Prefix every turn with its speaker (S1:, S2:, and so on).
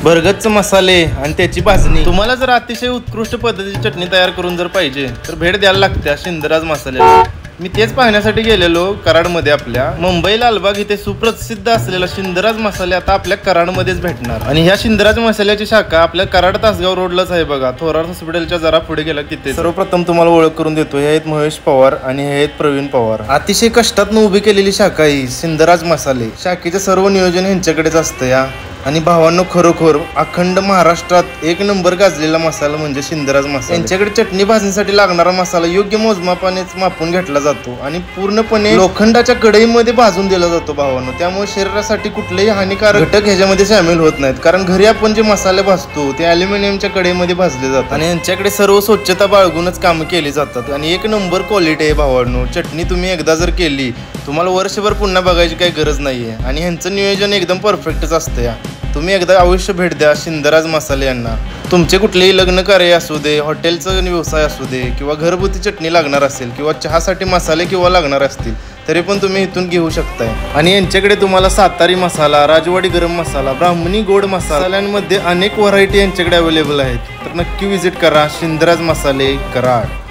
S1: भरगच्च मसाले आणि त्याची भाजणी। तुम्हाला जर अतिशय उत्कृष्ट पद्धतीची चटणी तयार करून जर पाहिजे तर भेट द्यायला लागते शिंदराज मसाल्याला। मी तेच पाहण्यासाठी गेलेलो कराडमध्ये। आपल्या मुंबई लालबाग इथे सुप्रसिद्ध असलेला शिंदराज मसाले आता आपल्या कराडमध्येच भेटणार। आणि ह्या शिंदराज मसाल्याची शाखा आपल्या कराड तासगाव रोडलाच आहे बघा, थोरात हॉस्पिटलच्या जरा पुढे गेला तिथे। सर्वप्रथम तुम्हाला ओळख करून देतो, हे आहेत महेश पवार आणि हे आहेत प्रवीण पवार। अतिशय कष्टातून उभी केलेली शाखा ही शिंदराज मसाले। शाखेचे सर्व नियोजन यांच्याकडेच असतं या। आणि भावांनो, खरोखर अखंड महाराष्ट्रात एक नंबर गाजलेला मसाला म्हणजे शिंदराज मसाला। यांच्याकडे चटणी भाजणीसाठी लागणारा मसाला योग्य मोजमापानेच मापून घेतला जातो आणि पूर्णपणे लोखंडाच्या कढईमध्ये भाजून दिला जातो भावांनो। त्यामुळे शरीरासाठी कुठलेही हानिकारक घटक ह्याच्यामध्ये सामील होत नाहीत, कारण घरी आपण जे मसाले भाजतो ते अल्युमिनियमच्या कढईमध्ये भाजले जातात आणि यांच्याकडे सर्व स्वच्छता बाळगूनच कामं केली जातात आणि एक नंबर क्वालिटी आहे भावांनो। चटणी तुम्ही एकदा जर केली तुम्हाला वर्षभर पुन्हा बघायची काही गरज नाहीये आणि ह्यांचं नियोजन एकदम परफेक्टच असतं या। तुम्ही एकदा अवश्य भेट द्या शिंदराज मसाले यांना। तुमचे कुठलेही लग्न कार्य असू दे, हॉटेलचा व्यवसाय असू दे किंवा घरगुती चटणी लागणार असेल किंवा चहासाठी मसाले किंवा लागणार असतील तरी पण तुम्ही इथून घेऊ शकताय। आणि यांच्याकडे तुम्हाला सातारी मसाला, राजवाडी गरम मसाला, ब्राह्मणी गोड मसाल्यांमध्ये अनेक व्हरायटी यांच्याकडे अवेलेबल आहेत। तर नक्की विजिट करा शिंदराज मसाले कराड।